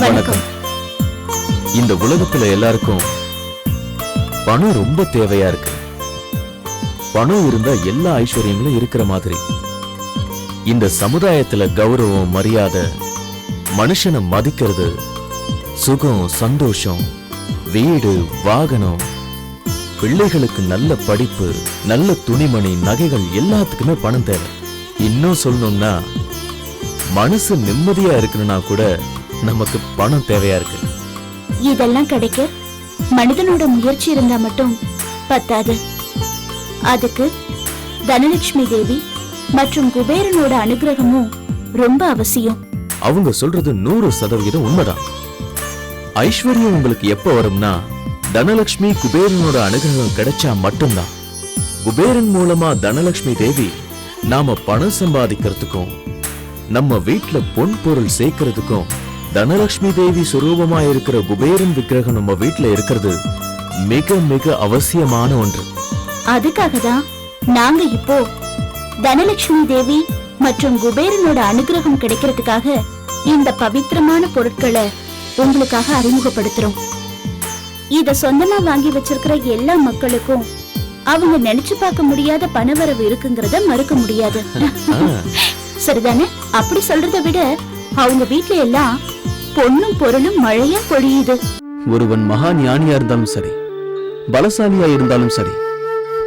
வணக்கம். இந்த உலகத்துல எல்லாருக்கும் பணம் ரொம்ப தேவையா இருக்கு. பணம் இருந்தா எல்லா ஐஸ்வர்யங்களும் இருக்கிற மாதிரி. இந்த சமுதாயத்துல கௌரவம், மரியாதை, மனுஷனை மதிக்கிறது, சுகம், சந்தோஷம், வீடு, வாகனம், பிள்ளைகளுக்கு நல்ல படிப்பு, நல்ல துணிமணி, நகைகள் எல்லாத்துக்குமே பணம் தேவை. இன்னும் சொல்லணும்னா மனசு நிம்மதியா இருக்கணும்னா கூட நமக்கு பணம் தேவையா இருக்கு. இதெல்லாம் கிடைக்க மனிதனோட முயற்சி இருந்தா மட்டும் பத்தாது. அதுக்கு தனலட்சுமி தேவி மற்றும் குபேரனோட அனுகிரகமும் ரொம்ப அவசியம். அவங்க சொல்றது 100% உண்மைதான். ஐஸ்வர்யம் உங்களுக்கு எப்ப வரும்னா தனலட்சுமி குபேரனோட அனுகிரகம் கிடைச்சா மட்டும்தான். குபேரன் மூலமா தனலட்சுமி தேவி நாம பணம் சம்பாதிக்கிறதுக்கும் நம்ம வீட்டுல பொன் பொருள் சேர்க்கறதுக்கும் தனலட்சுமி தேவி சுரூபமா இருக்கிற குபேரன் விக்கிரகம் நம்ம வீட்டுல இருக்கிறது மிக மிக அவசியமான ஒன்று. அதுக்காக தான் நாங்க இப்போ தனலட்சுமி தேவி மற்றும் குபேரனோட அனுகிரகம் கிடைக்கிறதுக்காக இந்த பவித்திரமான பொருட்களை உங்களுக்காக அறிமுகப்படுத்துறோம். இத சொந்தமா வாங்கி வச்சிருக்கிற எல்லா மக்களுக்கும் அவங்க நினைச்சு பார்க்க முடியாத பணவரவு இருக்குங்கிறத மறுக்க முடியாது. சரிதானே? அப்படி சொல்றதை விட அவங்க வீட்டுல எல்லாம் பொண்ணும் பொருளும் மழையா பொழியுது. ஒருவன் மகா ஞானியா இருந்தாலும் சரி, பலசாலியா இருந்தாலும் சரி,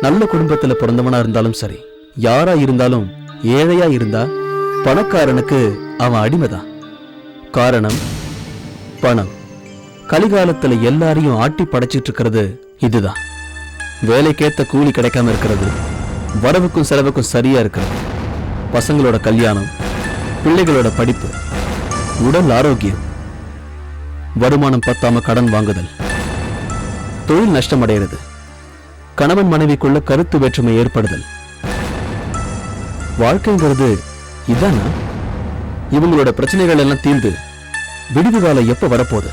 நல்ல குடும்பத்துல பிறந்தவனா இருந்தாலும் சரி, யாரா இருந்தாலும் ஏழையா இருந்தா பணக்காரனுக்கு அவன் அடிமைதான். காரணம் பணம். கலிகாலத்துல எல்லாரையும் ஆட்டி படைச்சிட்டு இருக்கிறது இதுதான். வேலைக்கேத்த கூலி கிடைக்காம இருக்கிறது, வரவுக்கும் செலவுக்கும் சரியா இருக்கிறது, பசங்களோட கல்யாணம், பிள்ளைகளோட படிப்பு, உடல் ஆரோக்கியம், வருமானம் பத்தாம கடன் வாங்குதல், தொழில் நஷ்டமடைகிறது, கணவன் மனைவிக்குள்ள கருத்து வேற்றுமை ஏற்படுதல். வாழ்க்கைங்கிறது இதானா? இவங்களோட பிரச்சனைகள் எல்லாம் தீர்ந்து விடுதி காலம் எப்ப வரப்போகுது?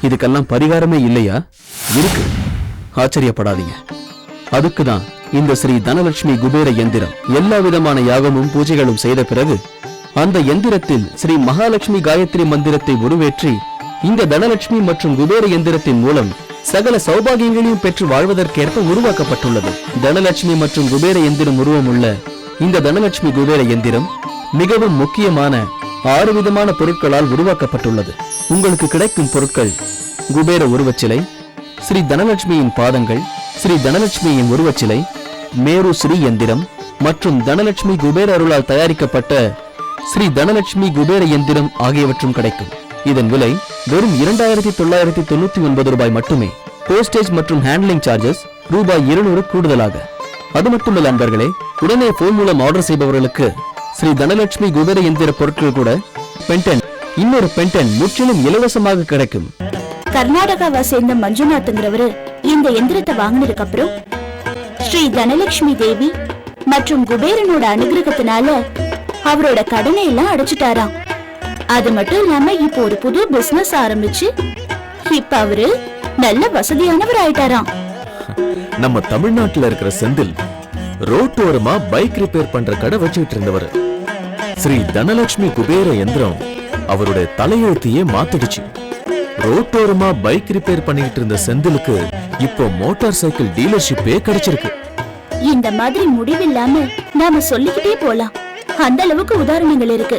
இதுக்கெல்லாம் பரிகாரமே இல்லையா? இருக்கு, ஆச்சரியப்படாதீங்க. அதுக்குதான் இந்த ஸ்ரீ தனலட்சுமி குபேர எந்திரம். எல்லா விதமான யாகமும் பூஜைகளும் செய்த பிறகு அந்த எந்திரத்தில் ஸ்ரீ மகாலட்சுமி காயத்ரி மந்திரத்தை உருவேற்றி இந்த தனலட்சுமி மற்றும் குபேர எந்திரத்தின் மூலம் சகல சௌபாகியங்களையும் பெற்று வாழ்வதற்கேற்ப உருவாக்கப்பட்டுள்ளது. தனலட்சுமி மற்றும் குபேர எந்திரம் உருவமுள்ள இந்த தனலட்சுமி குபேர எந்திரம் மிகவும் முக்கியமான 6 விதமான பொருட்களால் உருவாக்கப்பட்டுள்ளது. உங்களுக்கு கிடைக்கும் பொருட்கள்: குபேர உருவச்சிலை, ஸ்ரீ தனலட்சுமியின் பாதங்கள், ஸ்ரீ தனலட்சுமியின் உருவச்சிலை, மேரு ஸ்ரீ எந்திரம் மற்றும் தனலட்சுமி குபேர அருளால் தயாரிக்கப்பட்ட ஸ்ரீ தனலட்சுமி குபேர எந்திரம் ஆகியவற்றும் கிடைக்கும். இதன் விலை வெறும் 2999 ரூபாய் மட்டுமே. போஸ்டேஜ் மற்றும் ஹேண்ட்லிங் சார்ஜஸ் ரூபாய் 200 கூடுதலாக. அது மட்டுமல்ல நண்பர்களே, உடனே போன் மூலம் ஆர்டர் செய்பவர்களுக்கு ஸ்ரீ தனலட்சுமி குபேர எந்திர பொருட்கள் கூட பென்டன், இன்னொரு பென்டன் முற்றிலும் இலவசமாக கிடைக்கும். கர்நாடகாவை சேர்ந்த மஞ்சுநாத்ங்கிறவரு இந்த எந்திரத்தை வாங்கினதுக்கு அப்புறம் ஸ்ரீ தனலட்சுமி தேவி மற்றும் குபேரனோட அனுகிரகத்தினால அவரோட கடனை எல்லாம் அடைச்சிட்டாராம். அது மட்டும் இல்லாம இப்போ ஒரு புது பிசினஸ் ஆரம்பிச்சு இப்ப அவரு நல்ல வசதியானவர் ஆயிட்டாராம். நம்ம தமிழ்நாட்டுல இருக்கிற செந்தில் ரோட்டோரமா பைக் ரிப்பேர் பண்ற கடை வச்சுட்டு இருந்தவர். ஸ்ரீ தனலட்சுமி குபேர எந்திரம் அவருடைய தலையெழுத்தையே மாத்திடுச்சு. ரோட்டோரமா பைக் ரிப்பேர் பண்ணிட்டு இருந்த செந்திலுக்கு இப்போ மோட்டார் சைக்கிள் டீலர்ஷிப்பே கிடைச்சிருக்கு. இந்த மாதிரி முடிவில்லாம நாம சொல்லிக்கிட்டே போலாம். அந்த அளவுக்கு உதாரணங்கள் இருக்கு.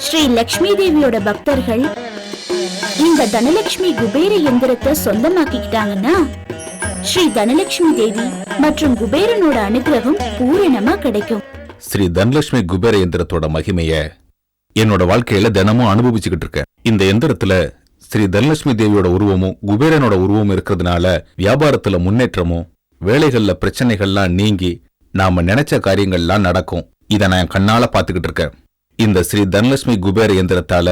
ஸ்ரீ லட்சுமி தேவியோட பக்தர்கள் இந்த தனலட்சுமி குபேர எந்திரத்தை சொந்தமாக்கிக்கிட்டாங்கன்னா ஸ்ரீ தனலட்சுமி தேவி மற்றும் குபேரனோட அனுகிரகம் பூரணமா கிடைக்கும். ஸ்ரீ தனலட்சுமி குபேர எந்திரத்தோட மகிமைய என்னோட வாழ்க்கையில தினமும் அனுபவிச்சுக்கிட்டு இருக்கேன். இந்த எந்திரத்துல ஸ்ரீ தனலட்சுமி தேவியோட உருவமும் குபேரனோட உருவமும் இருக்கிறதுனால வியாபாரத்துல முன்னேற்றமும், வேலைகள்ல பிரச்சனைகள்லாம் நீங்கி நாம நினைச்ச காரியங்கள்லாம் நடக்கும். இதை நான் கண்ணால பாத்துக்கிட்டு இருக்கேன். இந்த ஸ்ரீ தனலட்சுமி குபேர எந்திரத்தால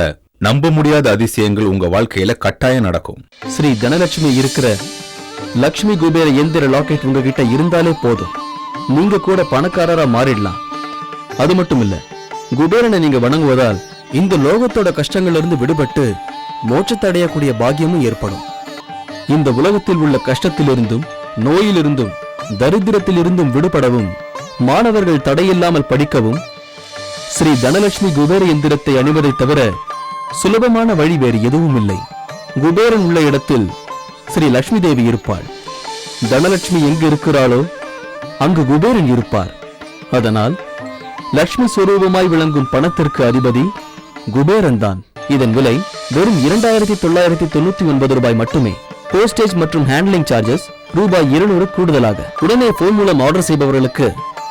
நம்ப முடியாத அதிசயங்கள் உங்க வாழ்க்கையில கட்டாயம் நடக்கும். ஸ்ரீ தனலட்சுமி இருக்கிற லட்சுமி குபேர எந்திர லாக்கெட் உங்ககிட்ட இருந்தாலே போதும், நீங்க கூட பணக்காரரா மாறிடலாம். அது மட்டும் இல்ல, குபேரனை நீங்க வணங்குவதால் இந்த லோகத்தோட கஷ்டங்கள்ல இருந்து விடுபட்டு மோட்சத்தை அடையக்கூடிய பாக்கியமும் ஏற்படும். இந்த உலகத்தில் உள்ள கஷ்டத்திலிருந்தும், நோயிலிருந்தும், தரித்திரத்திலிருந்தும் விடுபடவும், மாணவர்கள் தடையில்லாமல் படிக்கவும் ஸ்ரீ தனலட்சுமி குபேர எந்திரத்தை அணிவதை தவிர சுலபமான வழி வேறு எதுவும் இல்லை. குபேரன் உள்ள இடத்தில் ஸ்ரீ லட்சுமி தேவி இருப்பாள். தனலட்சுமி எங்கு இருக்கிறாளோ அங்கு குபேரன் இருப்பார். அதனால் லட்சுமி சுரூபமாய் விளங்கும் பணத்திற்கு அதிபதி குபேரன் தான். இதன் விலை வெறும் 2999 ரூபாய் மட்டுமே. போஸ்டேஜ் மற்றும் ஹேண்ட்லிங் சார்ஜஸ் ரூபாய் 200 கூடுதலாக. உடனே போன் மூலம் ஆர்டர் செய்பவர்களுக்கு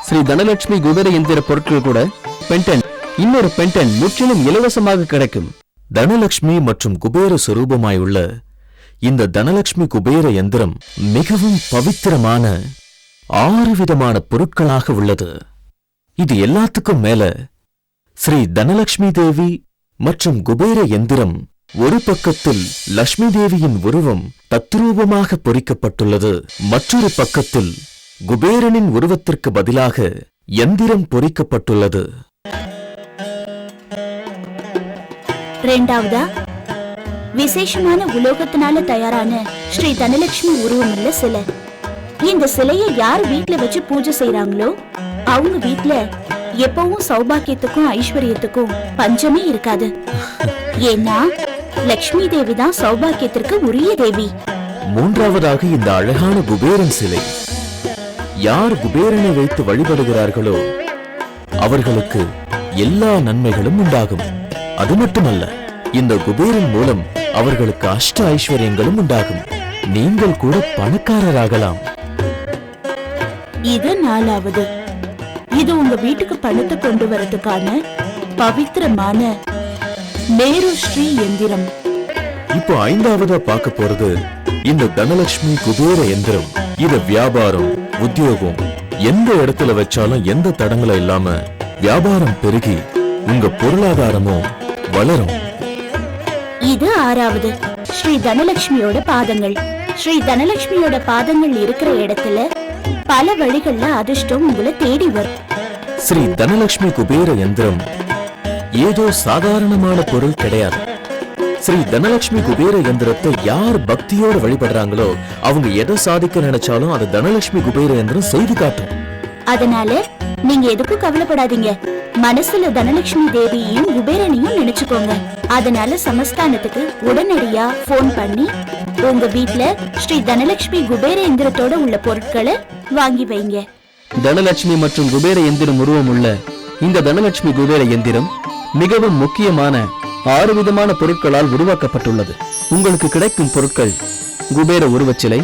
ஸ்ரீ தனலட்சுமி குபேர எந்திர பொருட்கள் கூட பென்டன், இன்னொரு பென்டன் முற்றிலும் இலவசமாக கிடைக்கும். தனலட்சுமி மற்றும் குபேர சுரூபமாயுள்ள இந்த தனலட்சுமி குபேர யந்திரம் மிகவும் பவித்திரமான 6 விதமான பொருட்களாக உள்ளது. இது எல்லாத்துக்கும் மேல ஸ்ரீ தனலட்சுமி தேவி மற்றும் குபேர யந்திரம் ஒரு பக்கத்தில் லட்சுமி தேவியின் உருவம் தத்ரூபமாக பொறிக்கப்பட்டுள்ளது. மற்றொரு பக்கத்தில் குபேரனின் உருவத்திற்கு பதிலாக யந்திரம் பொறிக்கப்பட்டுள்ளது. ரெண்டாவதா, விசேஷமான உலோகத்தினால தயாரான ஸ்ரீ தனலட்சுமி உருவமுள்ள சிலை. இந்த சிலையை யார் வீட்ல வச்சு பூஜை செய்யறாங்களோ அவங்க வீட்ல எப்பவும் சௌபாக்கியத்துக்கும் ஐஸ்வர்யத்துக்கும் பஞ்சமே இருக்காது. ஏன்னா லட்சுமி தேவி தான் சௌபாக்கியத்திற்கு உரிய தேவி. மூன்றாவதாக இந்த அழகான குபேரன் சிலை. யார் குபேரனை வைத்து வழிபடுகிறார்களோ அவர்களுக்கு எல்லா நன்மைகளும் உண்டாகும். அது மட்டுமல்ல, இந்த குபேரன் மூலம் அவர்களுக்கு அஷ்ட ஐஸ்வர்யங்களும் உண்டாகும். நீங்கள் கூட பணக்காரராகலாம். இது நாலாவது. இது உங்க வீட்டுக்கு பணத்தை கொண்டு வரதுக்கான பவித்திரமான மேரு ஸ்ரீ எந்திரம். இப்போ ஐந்தாவதா பார்க்க போறது இந்த தனலட்சுமி குபேர யந்திரம். இது வியாபாரம், உத்தியோகம் எந்த இடத்துல வச்சாலும் எந்த தடங்களும் இல்லாம வியாபாரம் பெருகி உங்க பொருளாதாரமும் வளரும். இது ஆறாவது. ஸ்ரீ தனலட்சுமியோட பாதங்கள். ஸ்ரீ தனலட்சுமியோட பாதங்கள் இருக்கிற இடத்துல பல வழிகள்ல அதிர்ஷ்டம் உங்களை தேடி வரும். ஸ்ரீ தனலட்சுமி குபேர யந்திரம் ஏதோ சாதாரணமான பொருள் கிடையாது. ஸ்ரீ தனலட்சுமி குபேர யந்திரத்தை யார் பக்தியோட வழிபடுறாங்களோ அவங்க எதை சாதிக்க நினைச்சாலும் அது தனலட்சுமி குபேர யந்திரம் செய்து காட்டும். அதனால நீங்க எதுக்கும் கவலைப்படாதீங்க. மனசுல தனலட்சுமி தேவியையும் குபேரனையும் நினைச்சுக்கோங்க. அதனால சமஸ்தானத்துக்கு உடனடியா போன் பண்ணி உங்க வீட்ல ஸ்ரீ தனலட்சுமி குபேர யந்திரத்தோட உள்ள பொருட்களை வாங்கி வைங்க. தனலட்சுமி மற்றும் குபேர எந்திரம் உருவம் உள்ள இந்த தனலட்சுமி குபேர எந்திரம் மிகவும் முக்கியமான 6 விதமான பொருட்களால் உருவாக்கப்பட்டுள்ளது. உங்களுக்கு கிடைக்கும் பொருட்கள் குபேர உருவச்சிலை,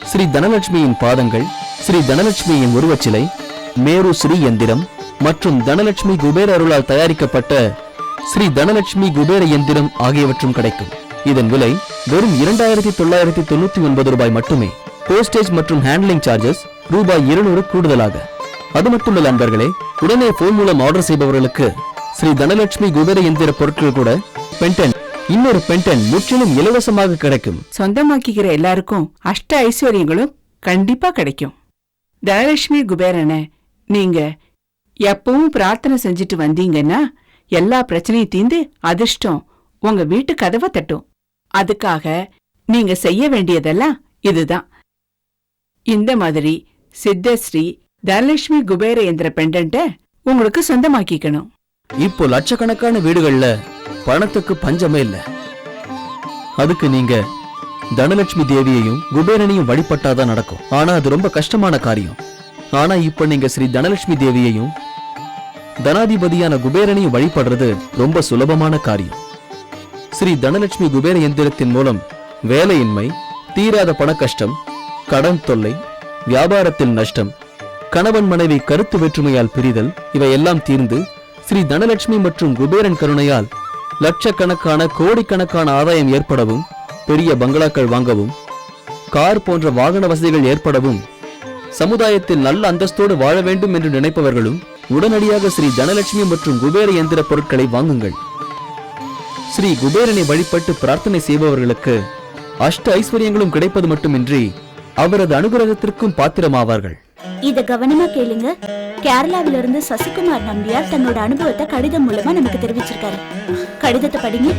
ஸ்ரீ தனலட்சுமியின் பாதங்கள், ஸ்ரீ தனலட்சுமியின் உருவச்சிலை, மேரு ஸ்ரீ எந்திரம் மற்றும் தனலட்சுமி குபேர அருளால் தயாரிக்கப்பட்ட ஸ்ரீ தனலட்சுமி குபேர எந்திரம் ஆகியவற்றும் கிடைக்கும். இதன் விலை வெறும் 2999 ரூபாய் மட்டுமே. போஸ்டேஜ் மற்றும் ஹேண்ட்லிங் சார்ஜஸ் ரூபாய் 200 கூடுதலாக. அது மட்டுமல்ல நண்பர்களே, உடனே போன் மூலம் ஆர்டர் செய்பவர்களுக்கு ஸ்ரீ தனலட்சுமி குபேர எந்திர பொருட்கள் கூட பென்டன், இன்னொரு பென்டன் முற்றிலும் இலவசமாக கிடைக்கும். சொந்தமாக்கிக்கிற எல்லாருக்கும் அஷ்ட ஐஸ்வர்யங்களும் கண்டிப்பா கிடைக்கும். தனலட்சுமி குபேரனை நீங்க எப்பவும் பிரார்த்தனை செஞ்சுட்டு வந்தீங்கன்னா எல்லா பிரச்சனையும் தீர்ந்து அதிர்ஷ்டம் உங்க வீட்டு கதவை தட்டும். அதுக்காக நீங்க செய்ய வேண்டியதெல்லாம் இதுதான். இந்த மாதிரி சித்தஸ்ரீ தனலட்சுமி குபேர எந்திர பெண்டன்ட்ட உங்களுக்கு சொந்தமாக்கிக்கணும். இப்போ லட்சக்கணக்கான வீடுகள்ல பணத்துக்கு பஞ்சமே இல்ல. அதுக்கு நீங்க தனலட்சுமி தேவியையும் குபேரனையும் வழிபட்டாதான் நடக்கும். ஆனா அது ரொம்ப கஷ்டமான காரியம். ஆனா இப்ப நீங்க ஸ்ரீ தனலட்சுமி தேவியையும் தனாதிபதியான குபேரனையும் வழிபடுறது ரொம்ப சுலபமான காரியம். ஸ்ரீ தனலட்சுமி குபேர எந்திரத்தின் மூலம் வேலையின்மை, தீராத பண கஷ்டம், கடன் தொல்லை, வியாபாரத்தில் நஷ்டம், கணவன் மனைவி கருத்து வேற்றுமையால் பிரிதல் இவையெல்லாம் தீர்ந்து ஸ்ரீ தனலட்சுமி மற்றும் குபேரன் கருணையால் லட்சக்கணக்கான கோடிக்கணக்கான ஆதாயம் ஏற்படவும், பெரிய பங்களாக்கள் வாங்கவும், கார் போன்ற வாகன வசதிகள் ஏற்படவும், சமுதாயத்தில் நல்ல அந்தஸ்தோடு வாழ வேண்டும் என்று நினைப்பவர்களும் உடனடியாக ஸ்ரீ தனலட்சுமி மற்றும் குபேர எந்திர பொருட்களை வாங்குங்கள். ஸ்ரீ குபேரனை வழிபட்டு பிரார்த்தனை செய்பவர்களுக்கு அஷ்ட ஐஸ்வர்யங்களும் கிடைப்பது மட்டுமின்றி அவரது அனுகிரகத்திற்கும் பாத்திரமாவார்கள். இத கவனமா கேளுங்க. கேரளாவிலிருந்து சசிகுமார் நம்பியார் தன்னோட அனுபவத்தை கடிதம் மூலமா நமக்கு தெரிவிச்சிருக்காரு. கடிதத்தை படிங்க.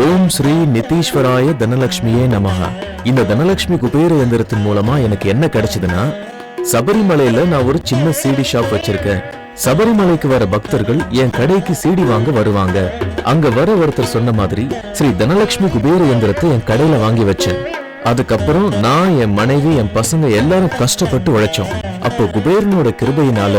ஓம் ஸ்ரீ நிதீஸ்வராய தனலட்சுமியே நமஹ. இந்த தனலட்சுமி குபேர யந்திரத்தின் மூலமா எனக்கு என்ன கிடைச்சதுன்னா, சபரிமலையில நான் ஒரு சின்ன சிடி ஷாப் வச்சிருக்கேன். சபரிமலைக்கு வர பக்தர்கள் என் கடைக்கு சீடி வாங்க வருவாங்க. அங்க வர ஒருத்தர் சொன்ன மாதிரி ஸ்ரீ தனலட்சுமி குபேர இயந்திரத்தை என் கடையில வாங்கி வச்சேன். அதுக்கப்புறம் நான், என் மனைவி, என் பசங்க எல்லாரும் கஷ்டப்பட்டு உழைச்சோம். அப்போ குபேரனோட கிருபையினால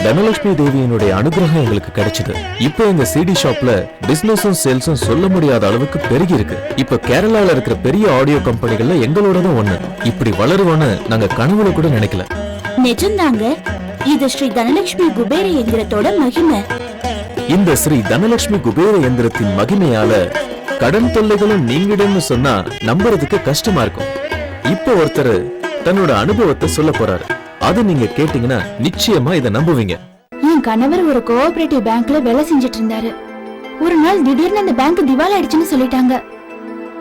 தனலட்சுமி தேவியினுடைய அனுகிரகம் எங்களுக்கு கிடைச்சது. இப்போ எங்க சிடி ஷாப்ல பிசினஸும் சேல்ஸும் சொல்ல முடியாத அளவுக்கு பெருகி இருக்கு. இப்ப கேரளால இருக்கிற பெரிய ஆடியோ கம்பெனிகள்ல எங்களோடதும் ஒண்ணு. இப்படி வளருவோன்னு நாங்க கனவுல கூட நினைக்கல. நிஜம்தாங்க. இது ஸ்ரீ தனலட்சுமி குபேர எந்திரத்தோட மகிமை. இந்த ஸ்ரீ தனலட்சுமி குபேர எந்திரத்தின் மகிமையால கடன் தொல்லைகளும் நீங்கிடும்னு சொன்னா நம்புறதுக்கு கஷ்டமா இருக்கும். இப்ப ஒருத்தர் தன்னோட அனுபவத்தை சொல்ல போறாரு. அது நீங்க கேட்டீங்கன்னா நிச்சயமா இதை நம்புவீங்க. என் கணவர் ஒரு கோஆபரேட்டிவ் பேங்க்ல வேலை செஞ்சுட்டு இருந்தாரு. ஒரு நாள் திடீர்னு அந்த பேங்க் திவால் ஆயிடுச்சுன்னு சொல்லிட்டாங்க.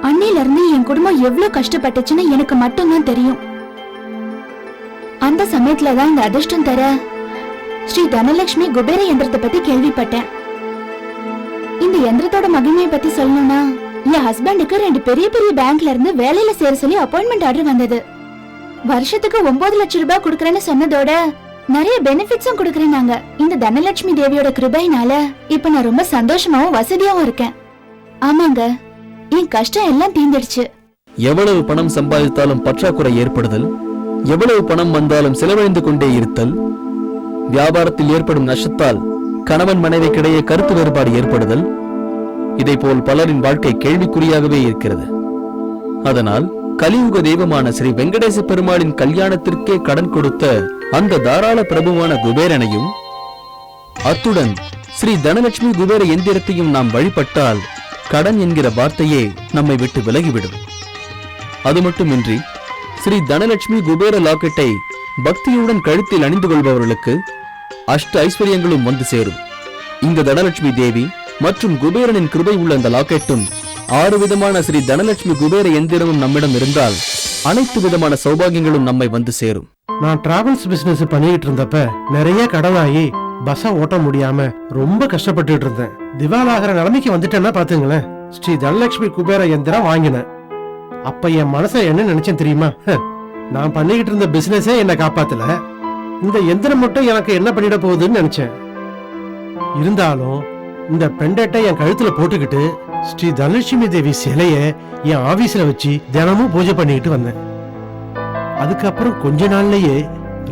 அன்னையில இருந்து என் குடும்பம் எவ்வளவு கஷ்டப்பட்டுச்சுன்னு எனக்கு மட்டும்தான் தெரியும். அந்த சமயத்துலதான் இந்த அதிர்ஷ்டம் தர ஸ்ரீ தனலட்சுமி குபேர யந்திரத்தை பத்தி கேள்விப்பட்டேன். இந்த யந்திரத்தோட மகிமையை பத்தி சொல்லணும்னா, என் ஹஸ்பண்டுக்கு 2 பெரிய பெரிய பேங்க்ல இருந்து வேலையில சேர சொல்லி அப்பாயின்மெண்ட் ஆர்டர் வந்தது. வருஷத்துக்கு 9 லட்சம் ரூபாய் கொடுக்கறேன்னு சொன்னதோட நிறைய பெனிஃபிட்ஸும் கொடுக்கறேன்னாங்க. இந்த தனலட்சுமி தேவியோட கிருபையினால இப்ப நான் ரொம்ப சந்தோஷமாவும் வசதியாவும் இருக்கேன். ஆமாங்க, என் கஷ்டம் எல்லாம் தீர்ந்துடுச்சு. எவ்வளவு பணம் சம்பாதித்தாலும் பற்றாக்குறை ஏற்படுதல், எவ்வளவு பணம் வந்தாலும் செலவழிந்து கொண்டே இருத்தல், வியாபாரத்தில் ஏற்படும் நஷ்டத்தால் கணவன் மனைவிக்கிடையே கருத்து வேறுபாடு ஏற்படுதல், இதைப்போல் பலரின் வாழ்க்கை கேள்விக்குறியாகவே இருக்கிறது. அதனால் கலியுக தெய்வமான ஸ்ரீ வெங்கடேச பெருமாளின் கல்யாணத்திற்கே கடன் கொடுத்த அந்த தாராள பிரபுவான குபேரனையும், அத்துடன் ஸ்ரீ தனலட்சுமி குபேர எந்திரத்தையும் நாம் வழிபட்டால் கடன் என்கிற வார்த்தையே நம்மை விட்டு விலகிவிடும். அது மட்டுமின்றி ஸ்ரீ தனலட்சுமி குபேர லாக்கெட்டை பக்தியுடன் கழுத்தில் அணிந்து கொள்பவர்களுக்கு அஷ்ட ஐஸ்வர்யங்களும் வந்து சேரும். இந்த தனலட்சுமி தேவி மற்றும் குபேரனின் கிருபை உள்ள அந்த லாக்கெட்டும் 6 விதமான ஸ்ரீ தனலட்சுமி குபேர எந்திரமும் நம்மிடம் இருந்தால் அனைத்து விதமான சௌபாகியங்களும் நம்மை வந்து சேரும். நான் டிராவல்ஸ் பிசினஸ் பண்ணிட்டு இருந்தப்ப நிறைய கடனாகி பஸ்ஸ ஓட்ட முடியாம ரொம்ப கஷ்டப்பட்டு இருந்தேன். திவாலாகிற நிலைமைக்கு வந்துட்டேன்னா பாத்துங்களேன். ஸ்ரீ தனலட்சுமி குபேர எந்திரம் வாங்கினேன். அப்ப என் மனச என்ன நினைச்சேன் தெரியுமா? நான் பண்ணிக்கிட்டு இருந்த பிசினஸே என்ன காப்பாத்தல, இந்த எந்திரம் மட்டும் எனக்கு என்ன பண்ணிட போகுதுன்னு நினைச்சேன். இருந்தாலும் இந்த பெண்டட்டை என் கழுத்துல போட்டுக்கிட்டு ஸ்ரீ தனலட்சுமி தேவி சிலைய என் ஆபீஸ்ல வச்சு தினமும் பூஜை பண்ணிக்கிட்டு வந்தேன். அதுக்கப்புறம் கொஞ்ச நாள்லயே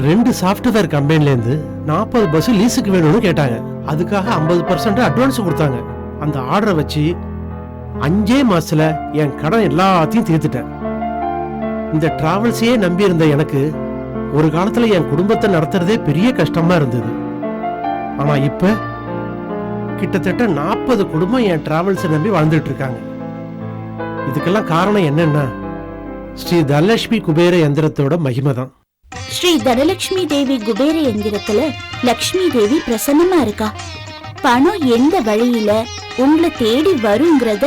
2 சாஃப்ட்வேர் கம்பெனில இருந்து 40 பஸ் லீஸுக்கு வேணும்னு கேட்டாங்க. அதுக்காக 50% அட்வான்ஸ் கொடுத்தாங்க. அந்த ஆர்டரை வச்சு 5 மாசத்துல என் கடன் எல்லாத்தையும் தீர்த்துட்டேன். இந்த டிராவல்ஸையே நம்பி இருந்த எனக்கு ஒரு காலத்துல என் குடும்பத்தை நடத்துறதே பெரிய கஷ்டமா இருந்தது. ஆனா இப்ப கிட்டத்தட்ட 40 குடும்பம் என் டிராவல்ஸை நம்பி வாழ்ந்துட்டு இருக்காங்க. இதுக்கெல்லாம் காரணம் என்னன்னா ஸ்ரீ தனலட்சுமி குபேர யந்திரத்தோட மகிமை தான். ஸ்ரீ தனலட்சுமி தேவி குபேர எந்திரத்துல லக்ஷ்மி தேவி பிரசன்னமா இருக்கா. பணம் எந்த வழியில உங்களை தேடி வருங்கிறத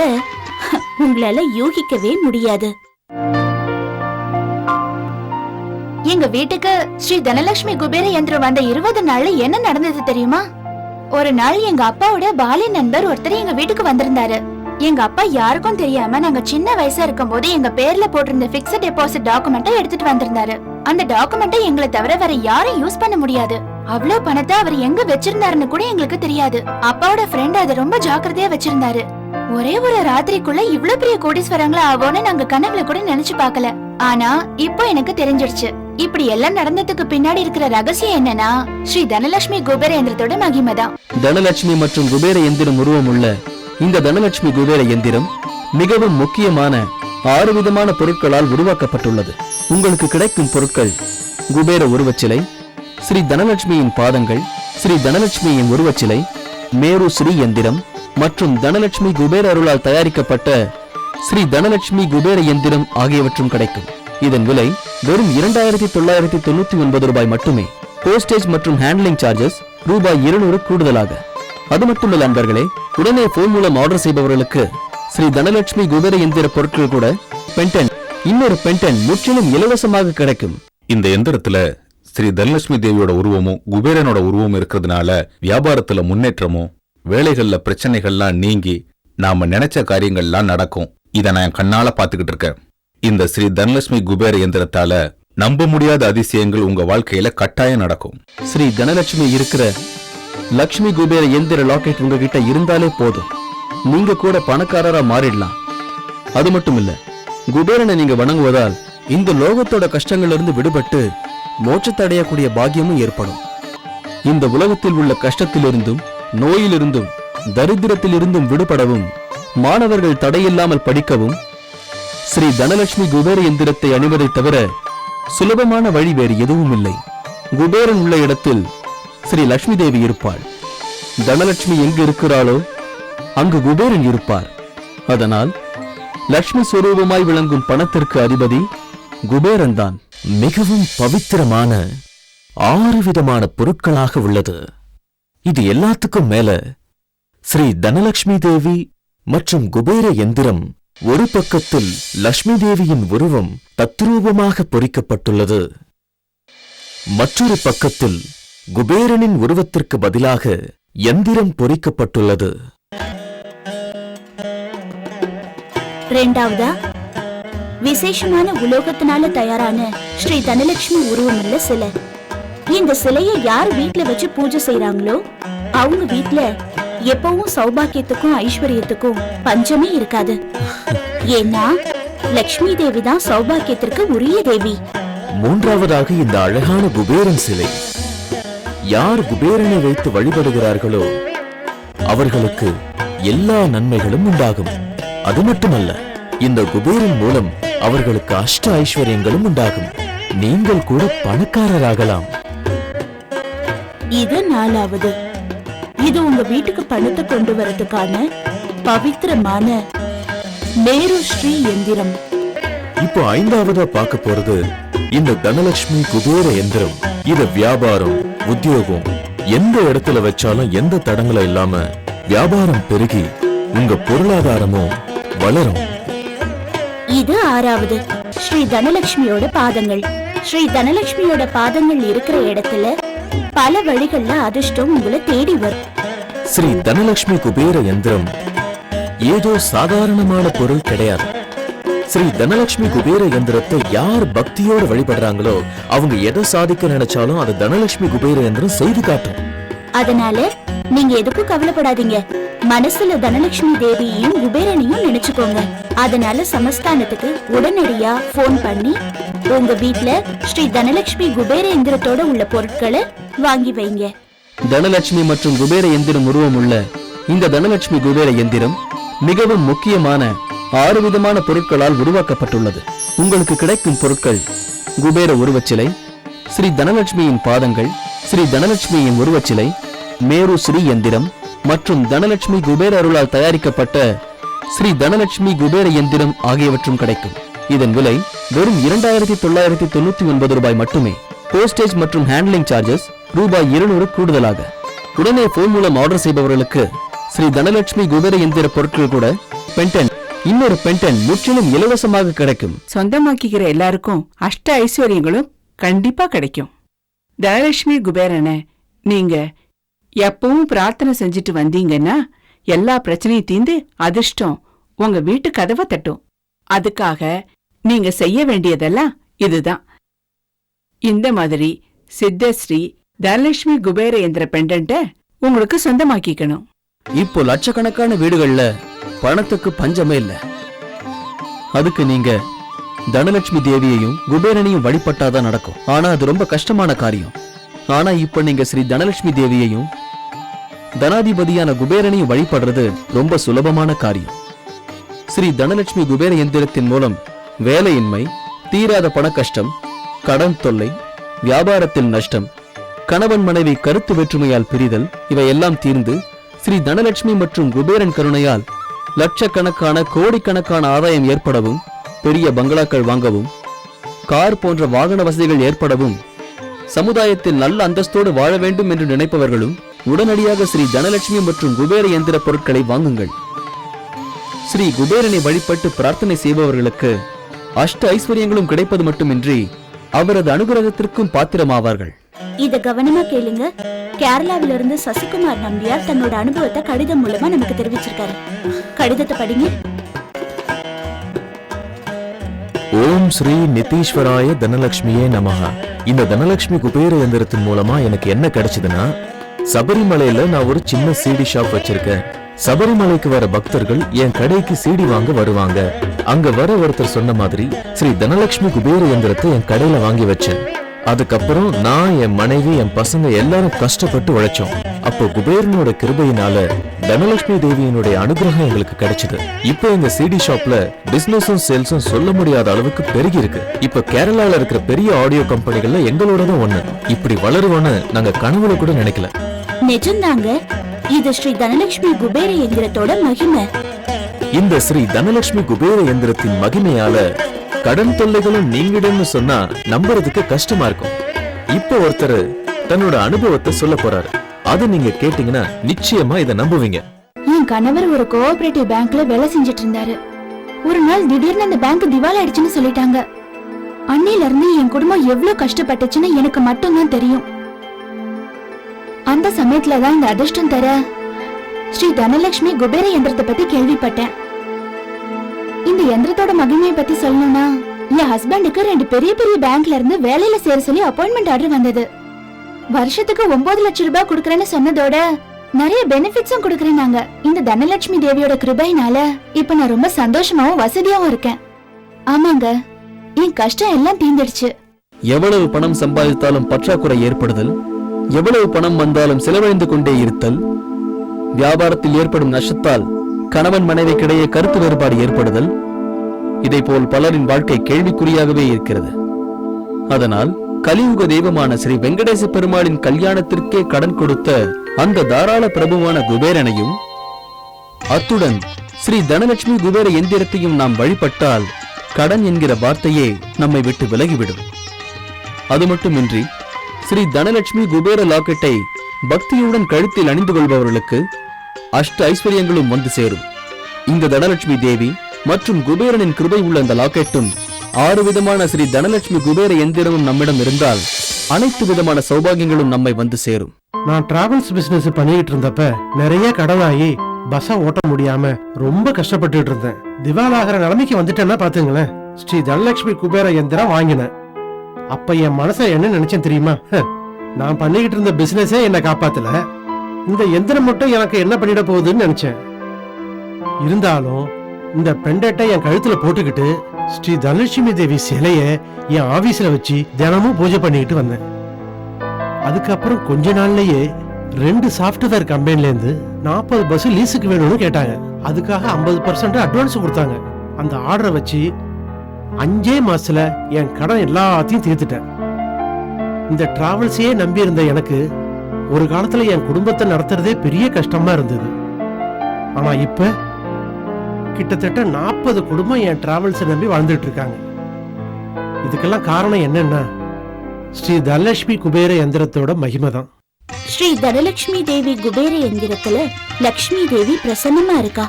உங்களால யூகிக்கவே முடியாது. எங்க வீட்டுக்கு ஸ்ரீ தனலட்சுமி குபேர யந்திரம் வந்த 20 நாள்ல என்ன நடந்தது தெரியுமா? ஒரு நாள் எங்க அப்பாவோட பாலிய நண்பர் ஒருத்தர் எங்க வீட்டுக்கு வந்திருந்தாரு. எங்க அப்பா யாருக்கும் தெரியாம நாங்க சின்ன வயசா இருக்கும் போது எங்க பேர்ல போட்டிருந்த பிக்ஸட் டெபாசிட் டாக்குமெண்ட்டை எடுத்துட்டு வந்திருந்தாரு. அந்த டாக்குமெண்ட்டை எங்களை தவிர வேற யாரும் யூஸ் பண்ண முடியாது. அவ்வளவு பணத்தை அவர் எங்க வச்சிருந்தாருன்னு கூட எங்களுக்கு தெரியாது. அப்பாவோட ஃப்ரெண்ட் அதை ரொம்ப ஜாக்கிரதையா வச்சிருந்தாரு. ஒரே ஒரு ராத்திரிக்குள்ள இவ்ளோ பெரிய கோடீஸ்வரங்களா ஆவோன்னு நாங்க கனவுல கூட நினைச்சு பார்க்கல. ஆனா இப்போ எனக்கு தெரிஞ்சிருச்சு. இப்படி எல்லாம் நடந்ததுக்கு பின்னாடி இருக்கிற ரகசியம் என்னன்னா ஸ்ரீ தனலட்சுமி குபேர யந்திரத்தோட மகிமை தான். தனலட்சுமி மற்றும் குபேர எந்திரம் உருவம் உள்ள இந்த தனலட்சுமி குபேர எந்திரம் மிகவும் முக்கியமான 6 விதமான பொருட்களால் உருவாக்கப்பட்டுள்ளது. உங்களுக்கு கிடைக்கும் பொருட்கள்: குபேர உருவச்சிலை, ஸ்ரீ தனலட்சுமியின் பாதங்கள், ஸ்ரீ தனலட்சுமியின் உருவச்சிலை, மேரு ஸ்ரீ எந்திரம் மற்றும் தனலட்சுமி குபேர அருளால் தயாரிக்கப்பட்ட ஸ்ரீ தனலட்சுமி குபேர எந்திரம் ஆகியவற்றும் கிடைக்கும். இதன் விலை வெறும் 2999 ரூபாய் மட்டுமே. போஸ்டேஜ் மற்றும் ஹேண்ட்லிங் சார்ஜஸ் ரூபாய் 200 கூடுதலாக. அது மட்டுமல்ல நண்பர்களே, உடனே போன் மூலம் ஆர்டர் செய்பவர்களுக்கு ஸ்ரீ தனலட்சுமி குபேர எந்திர பொருட்கள் கூட பென்டன், இன்னொரு பென்டன் முற்றிலும் இலவசமாக கிடைக்கும். இந்த எந்திரத்துல ஸ்ரீ தனலட்சுமி தேவியோட உருவமும் குபேரனோட உருவமும் இருக்கிறதுனால வியாபாரத்துல முன்னேற்றமும் வேலைகள்ல பிரச்சனைகள்லாம் நீங்கி நாம நினைச்ச காரியங்கள்லாம் நடக்கும். இதை நான் கண்ணால பாத்துக்கிட்டு இருக்கேன். இந்த ஸ்ரீ தனலட்சுமி குபேர எந்திரத்தால நம்ப முடியாத அதிசயங்கள் உங்க வாழ்க்கையில கட்டாயம் நடக்கும். ஸ்ரீ தனலட்சுமி இருக்கிற லக்ஷ்மி குபேர எந்திர லாக்கெட் உங்ககிட்ட இருந்தாலே போதும், நீங்க கூட பணக்காரரா மாறிடலாம். அது மட்டும் இல்ல, குபேரனை நீங்க வணங்குவதால் இந்த லோகத்தோட கஷ்டங்கள்ல இருந்து விடுபட்டு மோட்சத்தை அடையக்கூடிய பாக்கியமும் ஏற்படும். இந்த உலகத்தில் உள்ள கஷ்டத்திலிருந்தும் நோயிலிருந்தும் தரித்திரத்திலிருந்தும் விடுபடவும் மாணவர்கள் தடையில்லாமல் படிக்கவும் ஸ்ரீ தனலட்சுமி குபேர எந்திரத்தை அணிவதை தவிர சுலபமான வழி வேறு எதுவும் இல்லை. குபேரன் உள்ள இடத்தில் ஸ்ரீ லட்சுமி தேவி இருப்பாள். தனலட்சுமி எங்கு இருக்கிறாளோ அங்கு குபேரன் இருப்பார். அதனால் லட்சுமி ஸ்வரூபமாய் விளங்கும் பணத்திற்கு அதிபதி குபேரன் தான். மிகவும் பவித்திரமான 6 விதமான பொருட்களாக உள்ளது. இது எல்லாத்துக்கும் மேல ஸ்ரீ தனலட்சுமி தேவி மற்றும் குபேர எந்திரம் ஒரு பக்கத்தில் லட்சுமி தேவியின் உருவம் தத்ரூபமாக பொறிக்கப்பட்டுள்ளது, மற்றொரு பக்கத்தில் குபேரனின் உருவத்திற்கு பதிலாக எந்திரம் பொறிக்கப்பட்டுள்ளது. ரெண்டாவதா, விசேஷமான உலோகத்தினால தயாரான ஸ்ரீ தனலட்சுமி உருவமுள்ள சிலை. இந்த சிலையை யார் வீட்ல வச்சு பூஜை செய்யறாங்களோ அவங்க வீட்ல எப்பவும் சௌபாக்கியத்துக்கும் ஐஸ்வர்யத்துக்கும் பஞ்சமே இருக்காது. ஏன்னா லட்சுமி தேவி தான் சௌபாக்கியத்திற்கு உரிய தேவி. மூன்றாவதாக இந்த அழகான குபேரன் சிலை. யார் குபேரனை வைத்து வழிபடுகிறார்களோ அவர்களுக்கு எல்லா நன்மைகளும் உண்டாகும். அது மட்டுமல்ல, இந்த குபேரன் மூலம் அவர்களுக்கு அஷ்ட ஐஸ்வர்யங்களும் உண்டாகும். நீங்கள் கூட பணக்காரராகலாம். இது நாலாவது. இது உங்க வீட்டுக்கு பணத்தை கொண்டு வரதுக்கான பவித்திரமான மேரு ஸ்ரீ எந்திரம். இப்போ ஐந்தாவதா பார்க்க போறது இந்த தனலட்சுமி குபேர எந்திரம். இது வியாபாரம், உத்தியோகம் எந்த இடத்துல வச்சாலும் எந்த தடங்களும் இல்லாம வியாபாரம் பெருகி உங்க பொருளாதாரமும் வளரும். இது ஆறாவது. ஸ்ரீ தனலட்சுமியோட பாதங்கள். ஸ்ரீ தனலட்சுமியோட பாதங்கள் இருக்கிற இடத்துல பல வழிகள்ல அதிர்ஷ்டம் உங்களை தேடி வரும். ஸ்ரீ தனலட்சுமி குபேர யந்திரம் ஏதோ சாதாரணமான பொருள் கிடையாது. ஸ்ரீ தனலட்சுமி குபேர யந்திரத்தை யார் பக்தியோட வழிபடுறாங்களோ அவங்க எதை சாதிக்க நினைச்சாலும் அது தனலட்சுமி குபேர யந்திரம் செய்து காட்டும். அதனால நீங்க எதுக்கும் கவலைப்படாதீங்க. மனசுல தனலட்சுமி தேவியையும் குபேரனையும் நினைச்சுக்கோங்க. அதனால சமஸ்தானத்துக்கு உடனடியா போன் பண்ணி உங்க வீட்ல ஸ்ரீ தனலட்சுமி குபேர எந்திரத்தோட உள்ள பொருட்களை வாங்கி வைங்க. தனலட்சுமி மற்றும் குபேர எந்திரம் உருவம் உள்ள இந்த தனலட்சுமி குபேர எந்திரம் மிகவும் முக்கியமான 6 விதமான பொருட்களால் உருவாக்கப்பட்டுள்ளது. உங்களுக்கு கிடைக்கும் பொருட்கள் குபேர உருவச்சிலை, ஸ்ரீ தனலட்சுமியின் பாதங்கள், ஸ்ரீ தனலட்சுமியின் உருவச்சிலை, மேரு ஸ்ரீ எந்திரம் மற்றும் தனலட்சுமி குபேர அருளால் தயாரிக்கப்பட்ட ஸ்ரீ தனலட்சுமி குபேர எந்திரம் ஆகியவற்றும் கிடைக்கும். இதன் விலை வெறும் 2999 ரூபாய் மட்டுமே. போஸ்டேஜ் மற்றும் ஹேண்ட்லிங் சார்ஜஸ் ரூபாய் 200 கூடுதலாக. உடனே போன் மூலம் ஆர்டர் செய்பவர்களுக்கு ஸ்ரீ தனலட்சுமி குபேர எந்திர பொருட்கள் கூட பென்டன், இன்னொரு பென்டன் முற்றிலும் இலவசமாக கிடைக்கும். சொந்தமாக்கிக்கிற எல்லாருக்கும் அஷ்ட ஐஸ்வர்யங்களும் கண்டிப்பா கிடைக்கும். தனலட்சுமி குபேரனை நீங்க எப்பவும் பிரார்த்தனை செஞ்சுட்டு வந்தீங்கன்னா எல்லா பிரச்சனையும் தீர்ந்து அதிர்ஷ்டம் உங்க வீட்டு கதவை தட்டும். அதுக்காக நீங்க செய்ய வேண்டியதெல்லாம் இதுதான். இந்த மாதிரி சித்தஸ்ரீ தனலட்சுமி குபேர எந்திர பெண்டன்ட்ட உங்களுக்கு சொந்தமாக்கிக்கணும். இப்போ லட்சக்கணக்கான வீடுகள்ல பணத்துக்கு பஞ்சமே இல்ல. அதுக்கு நீங்க தனலட்சுமி தேவியையும் குபேரனையும் வழிபட்டாதான் நடக்கும். ஆனா அது ரொம்ப கஷ்டமான காரியம். ஆனா இப்ப நீங்க ஸ்ரீ தனலட்சுமி தேவியையும் தனாதிபதியான குபேரனையும் வழிபடுறது ரொம்ப சுலபமான காரியம். ஸ்ரீ தனலட்சுமி குபேர எந்திரத்தின் மூலம் வேலையின்மை, தீராத பண கஷ்டம், கடன் தொல்லை, வியாபாரத்தில் நஷ்டம், கணவன் மனைவி கருத்து வேற்றுமையால் பிரிதல் இவையெல்லாம் தீர்ந்து ஸ்ரீ தனலட்சுமி மற்றும் குபேரன் கருணையால் லட்சக்கணக்கான கோடிக்கணக்கான ஆதாயம் ஏற்படவும், பெரிய பங்களாக்கள் வாங்கவும், கார் போன்ற வாகன வசதிகள் ஏற்படவும், சமுதாயத்தில் நல்ல அந்தஸ்தோடு வாழ வேண்டும் என்று நினைப்பவர்களும் உடனடியாக ஸ்ரீ தனலட்சுமி மற்றும் குபேர எந்திர பொருட்களை வாங்குங்கள். ஸ்ரீ குபேரனை வழிபட்டு பிரார்த்தனை செய்பவர்களுக்கு அஷ்ட ஐஸ்வர்யங்களும் கிடைப்பது மட்டுமின்றி அவரது அனுகிரகத்திற்கும் பாத்திரமாவார்கள். இத கவனமா கேளுங்க. கேரளாவிலிருந்து சசிகுமார் நம்பியார் தன்னோட அனுபவத்தை கடிதம் மூலமா நமக்கு தெரிவிச்சிருக்காரு. கடிதத்தை படிங்க. ஓம் ஸ்ரீ நிதீஸ்வராய தனலட்சுமியே நமஹ. இந்த தனலட்சுமி குபேர யந்திரத்தின் மூலமா எனக்கு என்ன கிடைச்சதுன்னா, சபரிமலையில நான் ஒரு சின்ன சிடி ஷாப் வச்சிருக்கேன். சபரிமலைக்கு வர பக்தர்கள் என் கடைக்கு சிடி வாங்க வருவாங்க. அங்க வர ஒருத்தர் சொன்ன மாதிரி ஸ்ரீ தனலட்சுமி குபேர யந்திரத்தை என் கடையில வாங்கி வச்சேன். அதுக்கப்புறம் நான், என் மனைவி, என் பசங்க எல்லாரும் கஷ்டப்பட்டு உழைச்சோம். அப்போ குபேரனோட கிருபையினால தனலட்சுமி தேவியினுடைய அனுகிரகம் எங்களுக்கு கிடைச்சது. இப்போ எங்க சிடி ஷாப்ல பிசினஸும் சேல்ஸும் சொல்ல முடியாத அளவுக்கு பெருகி இருக்கு. இப்ப கேரளால இருக்கிற பெரிய ஆடியோ கம்பெனிகள்ல எங்களோடதான் ஒண்ணு. இப்படி வளருவோன்னு நாங்க கனவுல கூட நினைக்கல. நிஜம்தாங்க. இது ஸ்ரீ தனலட்சுமி குபேர யந்திரத்தோட மகிமை. இந்த ஸ்ரீ தனலட்சுமி குபேர யந்திரத்தின் மகிமையால கடன் தொல்லைகளும் நீங்கிடும்னு சொன்னா நம்புறதுக்கு கஷ்டமா இருக்கும். இப்போ ஒருத்தர் தன்னோட அனுபவத்தை சொல்ல போறாரு. அது நீங்க கேட்டீங்கன்னா நிச்சயமா இதை நம்புவீங்க. என் கணவர் ஒரு கோஆபரேட்டிவ் பேங்க்ல வேலை செஞ்சுட்டு இருந்தாரு. ஒரு நாள் திடீர்னு அந்த பேங்க் திவால் ஆயிடுச்சுன்னு சொல்லிட்டாங்க. அன்னையில இருந்து என் குடும்பம் எவ்வளவு கஷ்டப்பட்டுச்சுன்னு எனக்கு மட்டும்தான் தெரியும். அந்த சமயத்துலதான் இந்த அதிர்ஷ்டம் தர ஸ்ரீ தனலட்சுமி குபேர யந்திரத்தை பத்தி கேள்விப்பட்டேன். இந்த யந்திரத்தோட மகிமையை பத்தி சொல்லணும்னா, என் ஹஸ்பண்டுக்கு 2 பெரிய பெரிய பேங்க்ல இருந்து வேலையில சேர சொல்லி அப்பாயின்மெண்ட் ஆர்டர் வந்தது. வருஷத்துக்கு 9 லட்சம் ரூபாய் கொடுக்கறேன்னு சொன்னதோட நிறைய பெனிஃபிட்ஸும் கொடுக்கறேனாங்க. இந்த தனலட்சுமி தேவியோட கிருபையினால இப்ப நான் ரொம்ப சந்தோஷமாவும் வசதியாவும் இருக்கேன். ஆமாங்க, என் கஷ்டம் எல்லாம் தீர்ந்துடுச்சு. எவ்வளவு பணம் சம்பாதித்தாலும் பற்றாக்குறை ஏற்படுதல், எவ்வளவு பணம் வந்தாலும் செலவழிந்து கொண்டே இருத்தல், வியாபாரத்தில் ஏற்படும் நஷ்டத்தால் கணவன் மனைவிக்கிடையே கருத்து வேறுபாடு ஏற்படுதல், இதைப்போல் பலரின் வாழ்க்கை கேள்விக்குறியாகவே இருக்கிறது. அதனால் கலியுக தெய்வமான ஸ்ரீ வெங்கடேச பெருமாளின் கல்யாணத்திற்கே கடன் கொடுத்த அந்த தாராள பிரபுவான குபேரனையும் அத்துடன் ஸ்ரீ தனலட்சுமி குபேர எந்திரத்தையும் நாம் வழிபட்டால் கடன் என்கிற வார்த்தையே நம்மை விட்டு விலகிவிடும். அது மட்டுமின்றி ஸ்ரீ தனலட்சுமி குபேர லாக்கெட்டை பக்தியுடன் கழுத்தில் அணிந்து கொள்பவர்களுக்கு அஷ்ட ஐஸ்வர்யங்களும் வந்து சேரும். இந்த தனலட்சுமி தேவி மற்றும் குபேரனின் கிருபை உள்ள அந்த லாக்கெட்டும் 6 விதமான ஸ்ரீ தனலட்சுமி குபேர எந்திரமும் நம்மிடம் இருந்தால் அனைத்து விதமான சௌபாகியங்களும் நம்மை வந்து சேரும். நான் டிராவல்ஸ் பிசினஸ் பண்ணிட்டு இருந்தப்ப நிறைய கடனாகி பஸ்ஸ ஓட்ட முடியாம ரொம்ப கஷ்டப்பட்டு இருந்தேன். திவாலாகிற நிலைமைக்கு வந்துட்டேன்னா பாத்துங்களேன். ஸ்ரீ தனலட்சுமி குபேர யந்திரம் வாங்கினேன். அப்ப என் மனச என்ன நினைச்சேன் தெரியுமா? நான் பண்ணிக்கிட்டு இருந்த பிசினஸே என்ன காப்பாத்தல, இந்த எந்திரம் மட்டும் எனக்கு என்ன பண்ணிட போகுதுன்னு நினைச்சேன். இருந்தாலும் இந்த பெண்டட்டை என் கழுத்துல போட்டுக்கிட்டு ஸ்ரீ தனலட்சுமி தேவி சிலைய என் ஆபீஸ்ல வச்சு தினமும் பூஜை பண்ணிக்கிட்டு வந்தேன். அதுக்கப்புறம் கொஞ்ச நாள்லயே 2 சாஃப்ட்வேர் கம்பெனில இருந்து 40 பஸ் லீஸுக்கு வேணும்னு கேட்டாங்க. அதுக்காக 50% அட்வான்ஸ் கொடுத்தாங்க. அந்த ஆர்டரை வச்சு 5 மாசத்துல என் கடன் எல்லாத்தையும் தீர்த்துட்டேன். இந்த டிராவல்ஸையே நம்பி இருந்த எனக்கு ஒரு காலத்துல என் குடும்பத்தை நடத்துறதே பெரிய கஷ்டமா இருந்தது. ஆனா இப்ப கிட்டத்தட்ட 40 குடும்பம் என் டிராவல்ஸை நம்பி வாழ்ந்துட்டு இருக்காங்க. இதுக்கெல்லாம் காரணம் என்னன்னா ஸ்ரீ தனலட்சுமி குபேர யந்திரத்தோட மகிமை தான். ஸ்ரீ தனலட்சுமி தேவி குபேர யந்திரத்துல லக்ஷ்மி தேவி பிரசன்னமா இருக்கா.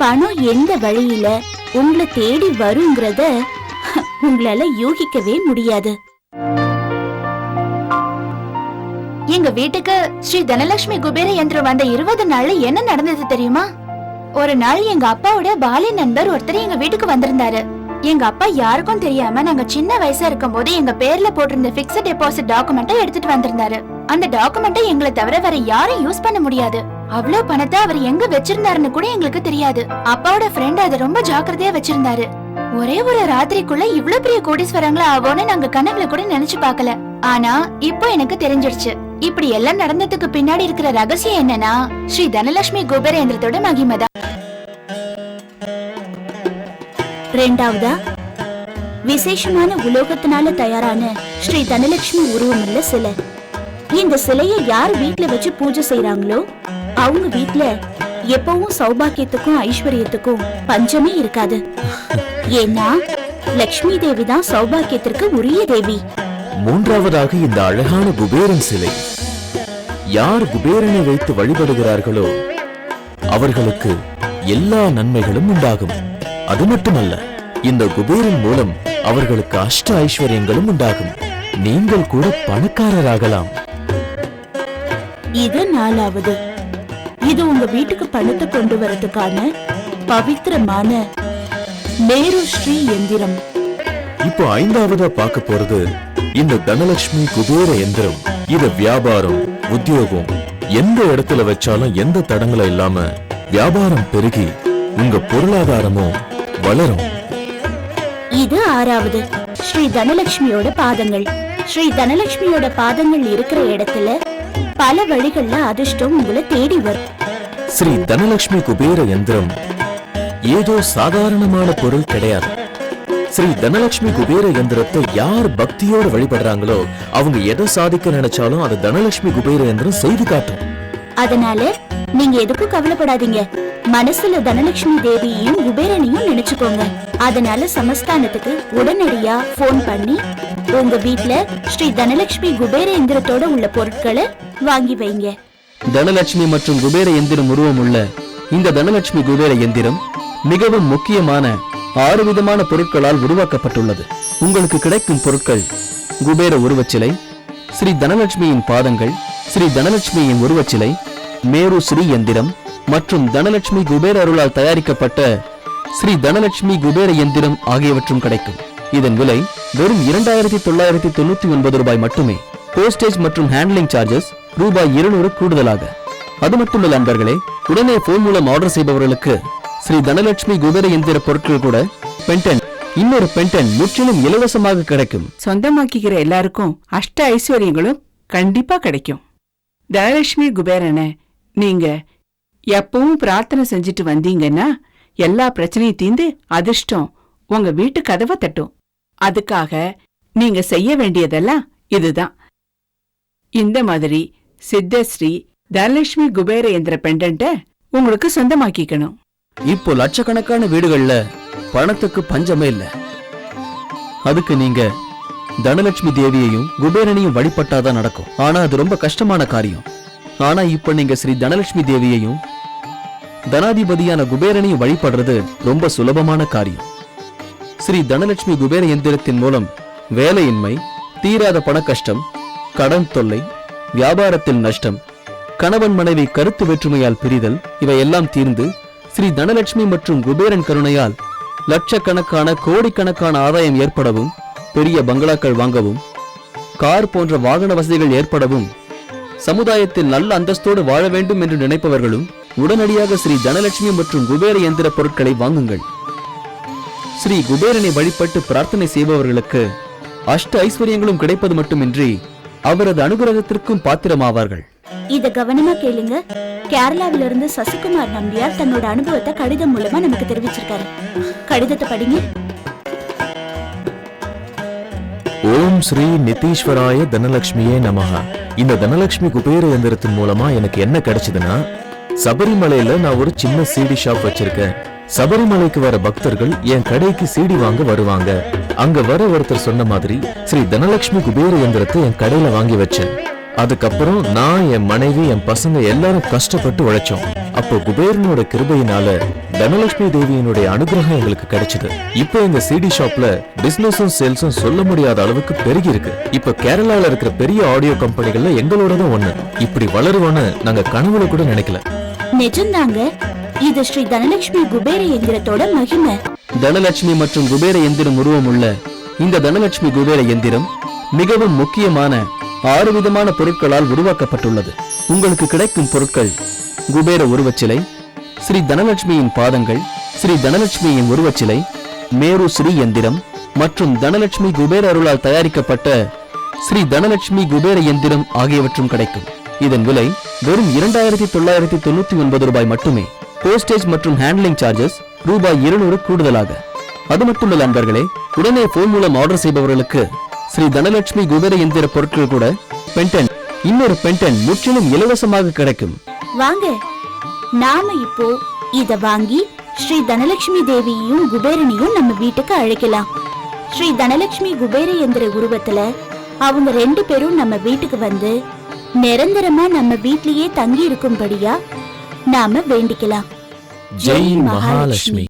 பணம் எந்த வழியில உங்களை தேடி வருங்கிறத உங்களால யூகிக்கவே முடியாது. எங்க வீட்டுக்கு ஸ்ரீ தனலட்சுமி குபேர யந்திரம் வந்த 20 நாள்ல என்ன நடந்தது தெரியுமா? ஒரு நாள் எங்க அப்பாவோட பாலிய நண்பர் ஒருத்தர் எங்க வீட்டுக்கு வந்திருந்தாரு. எங்க அப்பா யாருக்கும் தெரியாம நாங்க சின்ன வயசா இருக்கும் போது எங்க பேர்ல போட்டிருந்த பிக்ஸட் டெபாசிட் டாக்குமெண்ட்டை எடுத்துட்டு வந்திருந்தாரு. அந்த டாக்குமெண்ட்டை எங்களை தவிர வேற யாரும் யூஸ் பண்ண முடியாது. அவ்வளவு பணத்தை அவர் எங்க வச்சிருந்தாருன்னு கூட எங்களுக்கு தெரியாது. அப்பாவோட ஃப்ரெண்ட் அதை ரொம்ப ஜாக்கிரதையா வச்சிருந்தாரு. ஒரே ஒரு ராத்திரிக்குள்ள இவ்வளவு பெரிய கோடீஸ்வரங்களா ஆவோன்னு நாங்க கனவுல கூட நினைச்சு பார்க்கல. ஆனா இப்போ எனக்கு தெரிஞ்சிருச்சு. இப்படி எல்லாம் நடந்ததுக்கு பின்னாடி இருக்கிற ரகசியம் என்னன்னா ஸ்ரீ தனலட்சுமி குபேர யந்திரத்தோட மகிமைதான். ரெண்டாவதா, விசேஷமான உலோகத்தினால தயாரான ஸ்ரீ தனலட்சுமி உருவமுள்ள சிலை. இந்த சிலையை யார் வீட்டுல வச்சு பூஜை செய்யறாங்களோ அவங்க வீட்டுல எப்பவும் சௌபாக்கியத்துக்கும் ஐஸ்வர்யத்துக்கும் பஞ்சமே இருக்காது. ஏன்னா லக்ஷ்மி தேவி தான் சௌபாக்கியத்திற்கு உரிய தேவி. மூன்றாவதாக இந்த அழகான குபேரன் சிலை. யார் குபேரனை வைத்து வழிபடுகிறார்களோ அவர்களுக்கு எல்லா நன்மைகளும் உண்டாகும். அது மட்டுமல்ல, இந்த குபேரன் மூலம் அவர்களுக்கு அஷ்ட ஐஸ்வர்யங்களும் உண்டாகும். நீங்கள் கூட பணக்காரராகலாம். இது 4வது. இது உங்க வீட்டுக்கு பணத்தை கொண்டு வரதுக்கான பவித்திரமான மேரு ஸ்ரீ எந்திரம். இப்போ 5வதா பார்க்க போறது இந்த தனலட்சுமி குபேர யந்திரம். இது வியாபாரம், உத்தியோகம், எந்த இடத்துல வச்சாலும் எந்த தடங்களும் இல்லாம வியாபாரம் பெருகி உங்க பொருளாதாரமும் வளரும். இது 6வது ஸ்ரீ தனலட்சுமியோட பாதங்கள். ஸ்ரீ தனலட்சுமியோட பாதங்கள் இருக்கிற இடத்துல பல வழிகள்ல அதிர்ஷ்டம் உங்களை தேடி வரும். ஸ்ரீ தனலட்சுமி குபேர யந்திரம் ஏதோ சாதாரணமான பொருள் கிடையாது. ஸ்ரீ தனலட்சுமி குபேர யந்திரத்தை யார் பக்தியோட வழிபடுறாங்களோ அவங்க எதை சாதிக்க நினைச்சாலும் அது தனலட்சுமி குபேர யந்திரம் செய்து காட்டும். அதனால நீங்க எதுக்கும் கவலைப்படாதீங்க. மனசுல தனலட்சுமி தேவியையும் குபேரனையும் நினைச்சுக்கோங்க. அதனால சமஸ்தானத்துக்கு உடனடியா போன் பண்ணி உங்க வீட்ல ஸ்ரீ தனலட்சுமி குபேர யந்திரத்தோட உள்ள பொருட்களை வாங்கி வைங்க. தனலட்சுமி மற்றும் குபேர எந்திரம் உருவம் உள்ள இந்த தனலட்சுமி குபேர எந்திரம் மிகவும் முக்கியமான 6 விதமான பொருட்களால் உருவாக்கப்பட்டுள்ளது. உங்களுக்கு கிடைக்கும் பொருட்கள் குபேர உருவச்சிலை, ஸ்ரீ தனலட்சுமியின் பாதங்கள், ஸ்ரீ தனலட்சுமியின் உருவச்சிலை, மேரு ஸ்ரீ எந்திரம் மற்றும் தனலட்சுமி குபேர அருளால் தயாரிக்கப்பட்ட ஸ்ரீ தனலட்சுமி குபேர எந்திரம் ஆகியவற்றும் கிடைக்கும். இதன் விலை வெறும் 2999 ரூபாய் மட்டுமே. போஸ்டேஜ் மற்றும் ஹேண்ட்லிங் சார்ஜஸ் ரூபாய் 200 கூடுதலாக. அது மட்டுமல்ல நண்பர்களே, உடனே போன் மூலம் ஆர்டர் செய்பவர்களுக்கு ஸ்ரீ தனலட்சுமி குபேர எந்திர பொருட்கள் கூட பென்டன், இன்னொரு பென்டன் முற்றிலும் இலவசமாக கிடைக்கும். சொந்தமாக்கிக்கிற எல்லாருக்கும் அஷ்ட ஐஸ்வர்யங்களும் கண்டிப்பா கிடைக்கும். தனலட்சுமி குபேரனை நீங்க எப்பவும் பிரார்த்தனை செஞ்சுட்டு வந்தீங்கன்னா எல்லா பிரச்சனையும் தீர்ந்து அதிர்ஷ்டம் உங்க வீட்டு கதவை தட்டும். அதுக்காக நீங்க செய்ய வேண்டியதெல்லாம் இதுதான். இந்த மாதிரி சித்தஸ்ரீ தனலட்சுமி குபேர எந்திர பெண்டன்ட்ட உங்களுக்கு சொந்தமாக்கிக்கணும். இப்போ லட்சக்கணக்கான வீடுகள்ல பணத்துக்கு பஞ்சமே இல்ல. அதுக்கு நீங்க தனலட்சுமி தேவியையும் குபேரனையும் வழிபட்டாதான் நடக்கும். ஆனா அது ரொம்ப கஷ்டமான காரியம். ஆனா இப்ப நீங்க ஸ்ரீ தனலட்சுமி தேவியையும் தனாதிபதியான குபேரனையும் வழிபடுறது ரொம்ப சுலபமான காரியம். ஸ்ரீ தனலட்சுமி குபேர எந்திரத்தின் மூலம் வேலையின்மை, தீராத பண கஷ்டம், கடன் தொல்லை, வியாபாரத்தில் நஷ்டம், கணவன் மனைவி கருத்து வேற்றுமையால் பிரிதல் இவையெல்லாம் தீர்ந்து ஸ்ரீ தனலட்சுமி மற்றும் குபேரன் கருணையால் லட்சக்கணக்கான கோடிக்கணக்கான ஆதாயம் ஏற்படவும், பெரிய பங்களாக்கள் வாங்கவும், கார் போன்ற வாகன வசதிகள் ஏற்படவும், சமுதாயத்தில் நல்ல அந்தஸ்தோடு வாழ வேண்டும் என்று நினைப்பவர்களும் உடனடியாக ஸ்ரீ தனலட்சுமி மற்றும் குபேர எந்திர பொருட்களை வாங்குங்கள். ஸ்ரீ குபேரனை வழிபட்டு பிரார்த்தனை செய்பவர்களுக்கு அஷ்ட ஐஸ்வர்யங்களும் கிடைப்பது மட்டுமின்றி அவரது அனுகிரகத்திற்கும் பாத்திரமாவார்கள். இத கவனமா கேளுங்க. கேரளாவில இருந்து சசிகுமார் நம்பியார் தன்னோட அனுபவத்தை கடிதம் மூலமா நமக்கு தெரிவிச்சிருக்காரு. கடிதத்தை படிங்க. ஓம் ஸ்ரீ நிதீஸ்வராய தனலட்சுமியே நமஹ. இந்த தனலட்சுமி குபேர யந்திரத்தின் மூலமா எனக்கு என்ன கிடைச்சதுன்னா, சபரிமலையில நான் ஒரு சின்ன சிடி ஷாப் வச்சிருக்கேன். சபரிமலைக்கு வர பக்தர்கள் என் கடைக்கு சிடி வாங்க வருவாங்க. அங்க வர ஒருத்தர் சொன்ன மாதிரி ஸ்ரீ தனலட்சுமி குபேர யந்திரத்தை என் கடையில வாங்கி வச்சேன். அதுக்கப்புறம் நான், என் மனைவி, என் பசங்க எல்லாரும் கஷ்டப்பட்டு உழைச்சோம். அப்போ குபேரனோட கிருபையினால தனலட்சுமி தேவியினுடைய அனுகிரகம் எங்களுக்கு கிடைச்சது. இப்போ எங்க சிடி ஷாப்ல பிசினஸும் சேல்ஸும் சொல்ல முடியாத அளவுக்கு பெருகி இருக்கு. இப்ப கேரளால இருக்கிற பெரிய ஆடியோ கம்பெனிகள்ல எங்களோட தான் ஒண்ணு. இப்படி வளருவோன்னு நாங்க கனவுல கூட நினைக்கல. நிஜம்தாங்க. இது ஸ்ரீ தனலட்சுமி குபேர எந்திரத்தோட மகிமை. தனலட்சுமி மற்றும் குபேர எந்திரம் உருவம் உள்ள இந்த தனலட்சுமி குபேர எந்திரம் மிகவும் முக்கியமான 6 விதமான பொருட்களால் உருவாக்கப்பட்டுள்ளது. உங்களுக்கு கிடைக்கும் பொருட்கள் குபேர உருவச்சிலை, ஸ்ரீ தனலட்சுமியின் பாதங்கள், ஸ்ரீ தனலட்சுமியின் உருவச்சிலை, மேரு ஸ்ரீ எந்திரம் மற்றும் தனலட்சுமி குபேர அருளால் தயாரிக்கப்பட்ட ஸ்ரீ தனலட்சுமி குபேர எந்திரம் ஆகியவற்றும் கிடைக்கும். இதன் விலை வெறும் 2999 ரூபாய் மட்டுமே. போஸ்டேஜ் மற்றும் ஹேண்ட்லிங் சார்ஜஸ் ரூபாய் 200 கூடுதலாக. அது மட்டுமல்ல நண்பர்களே, உடனே போன் மூலம் ஆர்டர் செய்பவர்களுக்கு ஸ்ரீ தனலட்சுமி குபேர எந்திர பொருட்கள் கூட பென்டன், இன்னொரு பென்டன் முற்றிலும் இலவசமாக கிடைக்கும். வாங்க, நாம இப்போ இத வாங்கி ஸ்ரீ தனலட்சுமி தேவியையும் குபேரனையும் நம்ம வீட்டுக்கு அழைக்கலாம். ஸ்ரீ தனலட்சுமி குபேர எந்திர உருவத்துல அவங்க 2 பேரும் நம்ம வீட்டுக்கு வந்து நிரந்தரமா நம்ம வீட்லயே தங்கி இருக்கும்படியா நாம வேண்டிக்கலாம். ஜெய் மகாலட்சுமி.